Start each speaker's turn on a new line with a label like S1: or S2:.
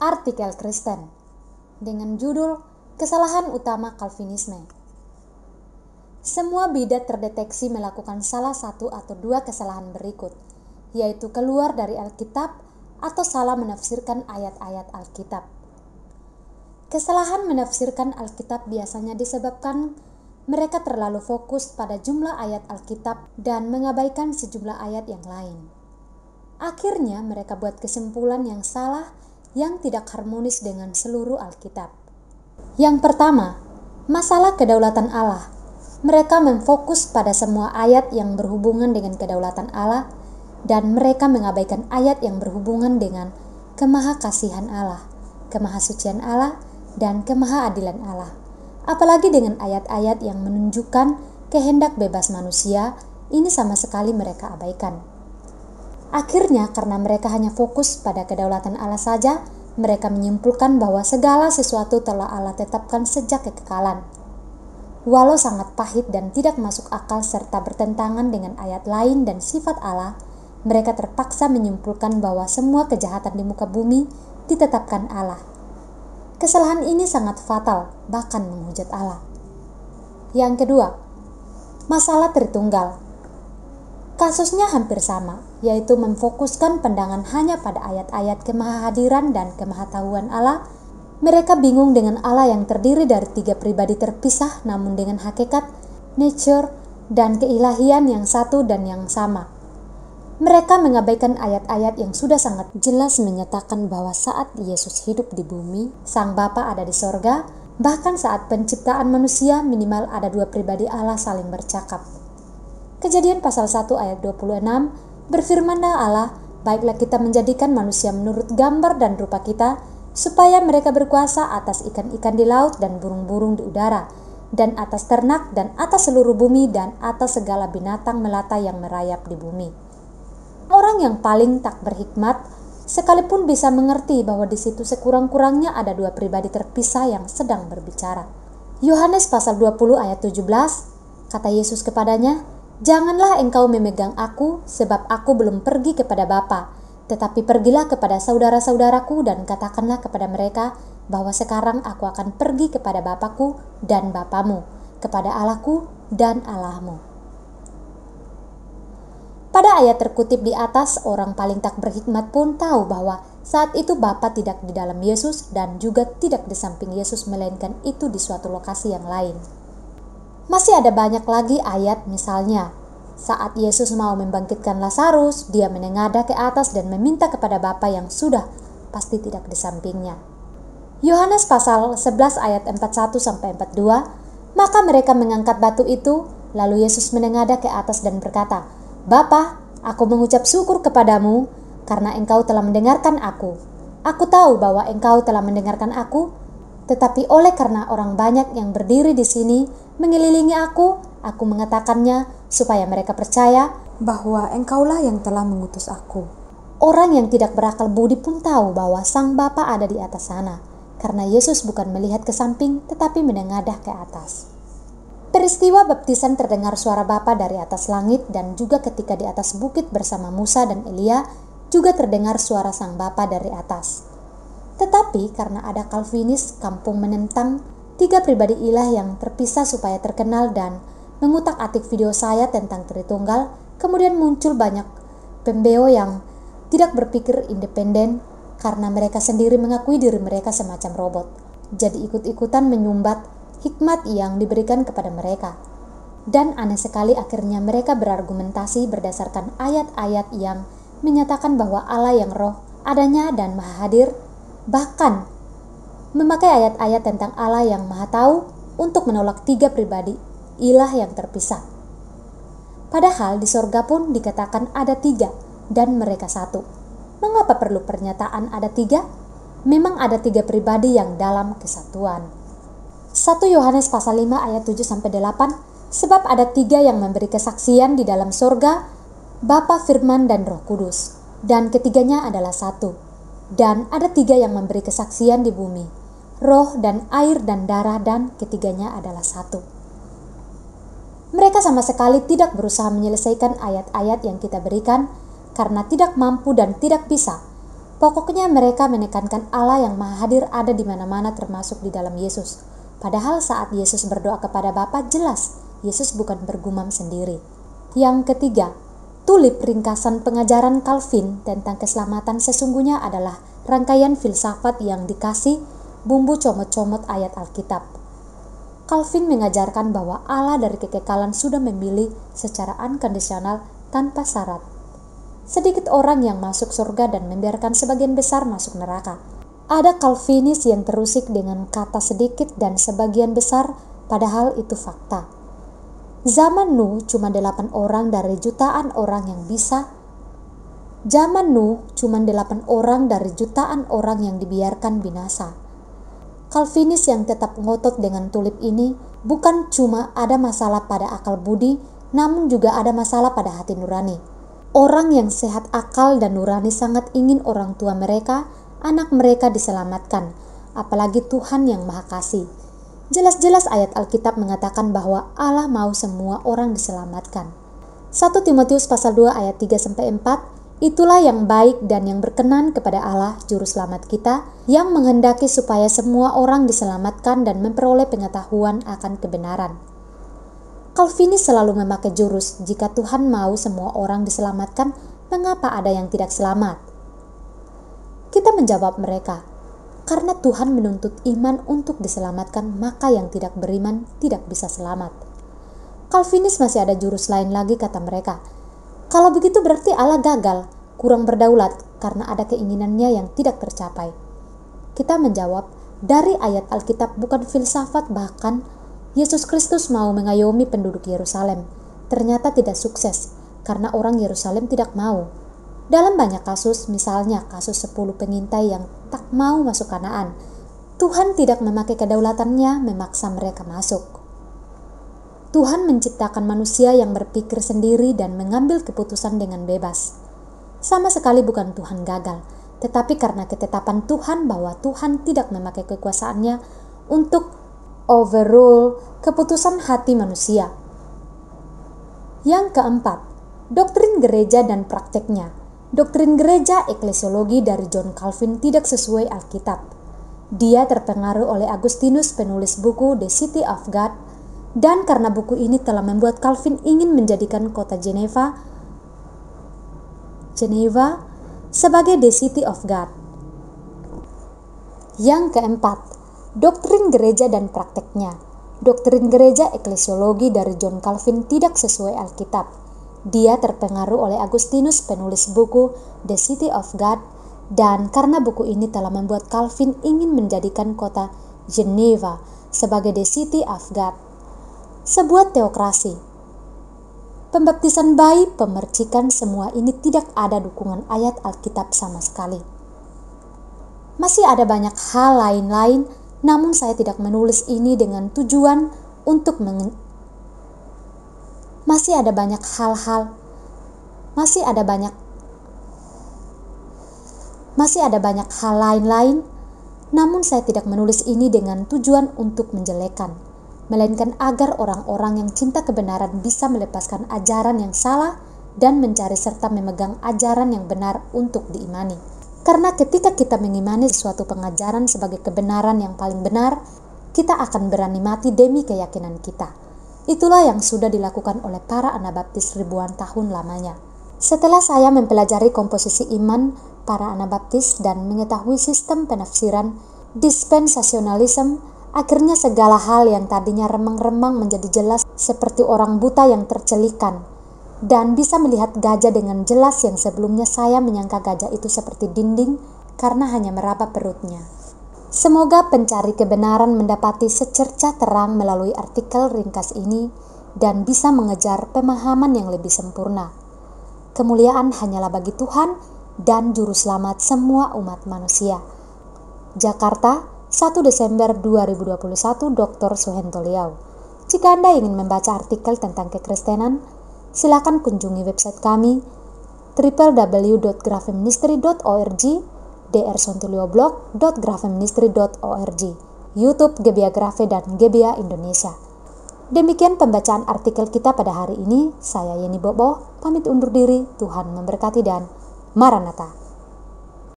S1: artikel Kristen dengan judul Kesalahan Utama Calvinisme. Semua bidat terdeteksi melakukan salah satu atau dua kesalahan berikut, yaitu keluar dari Alkitab atau salah menafsirkan ayat-ayat Alkitab. Kesalahan menafsirkan Alkitab biasanya disebabkan mereka terlalu fokus pada jumlah ayat Alkitab dan mengabaikan sejumlah ayat yang lain. Akhirnya mereka buat kesimpulan yang salah yang tidak harmonis dengan seluruh Alkitab. Yang pertama, masalah kedaulatan Allah. Mereka memfokus pada semua ayat yang berhubungan dengan kedaulatan Allah dan mereka mengabaikan ayat yang berhubungan dengan kemahakasihan Allah, kemahasucian Allah, dan kemahaadilan Allah. Apalagi dengan ayat-ayat yang menunjukkan kehendak bebas manusia, ini sama sekali mereka abaikan. Akhirnya, karena mereka hanya fokus pada kedaulatan Allah saja, mereka menyimpulkan bahwa segala sesuatu telah Allah tetapkan sejak kekekalan. Walau sangat pahit dan tidak masuk akal serta bertentangan dengan ayat lain dan sifat Allah, mereka terpaksa menyimpulkan bahwa semua kejahatan di muka bumi ditetapkan Allah. Kesalahan ini sangat fatal, bahkan menghujat Allah. Yang kedua, masalah Tritunggal. Kasusnya hampir sama, yaitu memfokuskan pandangan hanya pada ayat-ayat kemahahadiran dan kemahatahuan Allah. Mereka bingung dengan Allah yang terdiri dari tiga pribadi terpisah namun dengan hakikat, nature, dan keilahian yang satu dan yang sama. Mereka mengabaikan ayat-ayat yang sudah sangat jelas menyatakan bahwa saat Yesus hidup di bumi, Sang Bapa ada di sorga, bahkan saat penciptaan manusia minimal ada dua pribadi Allah saling bercakap. Kejadian pasal 1 ayat 26 berfirmanlah Allah, baiklah kita menjadikan manusia menurut gambar dan rupa kita, supaya mereka berkuasa atas ikan-ikan di laut dan burung-burung di udara, dan atas ternak dan atas seluruh bumi dan atas segala binatang melata yang merayap di bumi. Orang yang paling tak berhikmat sekalipun bisa mengerti bahwa di situ sekurang-kurangnya ada dua pribadi terpisah yang sedang berbicara. Yohanes pasal 20 ayat 17, kata Yesus kepadanya, "Janganlah engkau memegang aku, sebab aku belum pergi kepada Bapa, tetapi pergilah kepada saudara-saudaraku dan katakanlah kepada mereka bahwa sekarang aku akan pergi kepada Bapakku dan Bapamu, kepada Allahku dan Allahmu." Pada ayat terkutip di atas, orang paling tak berhikmat pun tahu bahwa saat itu Bapa tidak di dalam Yesus dan juga tidak di samping Yesus, melainkan itu di suatu lokasi yang lain. Masih ada banyak lagi ayat, misalnya saat Yesus mau membangkitkan Lazarus, dia menengadah ke atas dan meminta kepada Bapa yang sudah pasti tidak di sampingnya. Yohanes pasal 11 ayat 41-42, maka mereka mengangkat batu itu, lalu Yesus menengadah ke atas dan berkata, "Bapa, aku mengucap syukur kepadamu karena engkau telah mendengarkan aku. Aku tahu bahwa engkau telah mendengarkan aku, tetapi oleh karena orang banyak yang berdiri di sini mengelilingi aku mengatakannya supaya mereka percaya bahwa engkaulah yang telah mengutus aku." Orang yang tidak berakal budi pun tahu bahwa Sang Bapa ada di atas sana, karena Yesus bukan melihat ke samping tetapi menengadah ke atas. Peristiwa baptisan terdengar suara Bapa dari atas langit, dan juga ketika di atas bukit bersama Musa dan Elia juga terdengar suara Sang Bapa dari atas. Tetapi karena ada Calvinis kampung menentang tiga pribadi ilah yang terpisah supaya terkenal dan mengutak-atik video saya tentang Tritunggal, kemudian muncul banyak pembeo yang tidak berpikir independen karena mereka sendiri mengakui diri mereka semacam robot. Jadi ikut-ikutan menyumbat hikmat yang diberikan kepada mereka. Dan aneh sekali akhirnya mereka berargumentasi berdasarkan ayat-ayat yang menyatakan bahwa Allah yang roh adanya dan maha hadir, bahkan memakai ayat-ayat tentang Allah yang maha tahu untuk menolak tiga pribadi ilah yang terpisah. Padahal di sorga pun dikatakan ada tiga dan mereka satu. Mengapa perlu pernyataan ada tiga? Memang ada tiga pribadi yang dalam kesatuan. 1 Yohanes pasal 5 ayat 7-8, sebab ada tiga yang memberi kesaksian di dalam sorga, Bapa, Firman, dan Roh Kudus, dan ketiganya adalah satu. Dan ada tiga yang memberi kesaksian di bumi, roh dan air dan darah, dan ketiganya adalah satu. Mereka sama sekali tidak berusaha menyelesaikan ayat-ayat yang kita berikan karena tidak mampu dan tidak bisa. Pokoknya mereka menekankan Allah yang Maha Hadir ada di mana-mana termasuk di dalam Yesus. Padahal saat Yesus berdoa kepada Bapa jelas Yesus bukan bergumam sendiri. Yang ketiga, tulip ringkasan pengajaran Calvin tentang keselamatan sesungguhnya adalah rangkaian filsafat yang dikasih bumbu comot-comot ayat Alkitab. Calvin mengajarkan bahwa Allah dari kekekalan sudah memilih secara unconditional tanpa syarat. Sedikit orang yang masuk surga dan membiarkan sebagian besar masuk neraka. Ada Calvinis yang terusik dengan kata sedikit dan sebagian besar, padahal itu fakta. Zaman Nuh cuma 8 orang dari jutaan orang yang bisa. Zaman Nuh cuma 8 orang dari jutaan orang yang dibiarkan binasa. Calvinis yang tetap ngotot dengan tulip ini bukan cuma ada masalah pada akal budi, namun juga ada masalah pada hati nurani. Orang yang sehat akal dan nurani sangat ingin orang tua mereka, anak mereka diselamatkan, apalagi Tuhan yang Maha Kasih. Jelas-jelas ayat Alkitab mengatakan bahwa Allah mau semua orang diselamatkan. 1 Timotius pasal 2 ayat 3-4, itulah yang baik dan yang berkenan kepada Allah, Juru Selamat kita, yang menghendaki supaya semua orang diselamatkan dan memperoleh pengetahuan akan kebenaran. Calvinis selalu memakai jurus, jika Tuhan mau semua orang diselamatkan, mengapa ada yang tidak selamat? Kita menjawab mereka, karena Tuhan menuntut iman untuk diselamatkan, maka yang tidak beriman tidak bisa selamat. Calvinis masih ada jurus lain lagi, kata mereka. Kalau begitu berarti Allah gagal, kurang berdaulat, karena ada keinginannya yang tidak tercapai. Kita menjawab, dari ayat Alkitab bukan filsafat, bahkan Yesus Kristus mau mengayomi penduduk Yerusalem. Ternyata tidak sukses, karena orang Yerusalem tidak mau. Dalam banyak kasus, misalnya kasus 10 pengintai yang tak mau masuk Kanaan, Tuhan tidak memakai kedaulatannya memaksa mereka masuk. Tuhan menciptakan manusia yang berpikir sendiri dan mengambil keputusan dengan bebas. Sama sekali bukan Tuhan gagal, tetapi karena ketetapan Tuhan bahwa Tuhan tidak memakai kekuasaannya untuk overrule keputusan hati manusia. Yang keempat, doktrin gereja dan prakteknya. Doktrin gereja eklesiologi dari John Calvin tidak sesuai Alkitab. Dia terpengaruh oleh Agustinus, penulis buku The City of God, dan karena buku ini telah membuat Calvin ingin menjadikan kota Geneva sebagai The City of God. Yang keempat, doktrin gereja dan prakteknya. Doktrin gereja eklesiologi dari John Calvin tidak sesuai Alkitab. Dia terpengaruh oleh Agustinus, penulis buku The City of God, dan karena buku ini telah membuat Calvin ingin menjadikan kota Geneva sebagai The City of God. Sebuah teokrasi. Pembaptisan bayi, pemercikan, semua ini tidak ada dukungan ayat Alkitab sama sekali. Masih ada banyak hal lain-lain, namun saya tidak menulis ini dengan tujuan untuk masih ada banyak hal lain-lain, namun saya tidak menulis ini dengan tujuan untuk menjelekan, melainkan agar orang-orang yang cinta kebenaran bisa melepaskan ajaran yang salah dan mencari serta memegang ajaran yang benar untuk diimani. Karena ketika kita mengimani suatu pengajaran sebagai kebenaran yang paling benar, kita akan berani mati demi keyakinan kita. Itulah yang sudah dilakukan oleh para Anabaptis ribuan tahun lamanya. Setelah saya mempelajari komposisi iman para Anabaptis dan mengetahui sistem penafsiran dispensasionalisme, akhirnya segala hal yang tadinya remang-remang menjadi jelas seperti orang buta yang tercelikan, dan bisa melihat gajah dengan jelas yang sebelumnya saya menyangka gajah itu seperti dinding karena hanya meraba perutnya. Semoga pencari kebenaran mendapati secercah terang melalui artikel ringkas ini dan bisa mengejar pemahaman yang lebih sempurna. Kemuliaan hanyalah bagi Tuhan dan Juru Selamat semua umat manusia. Jakarta, 1 Desember 2021, Dr. Suhento Liau. Jika Anda ingin membaca artikel tentang kekristenan, silakan kunjungi website kami www.grafeministry.org, drsontilioblog.grafeministry.org, YouTube Gebia Grafe dan Gebia Indonesia. Demikian pembacaan artikel kita pada hari ini. Saya Yeni Bobo, pamit undur diri. Tuhan memberkati dan Maranatha.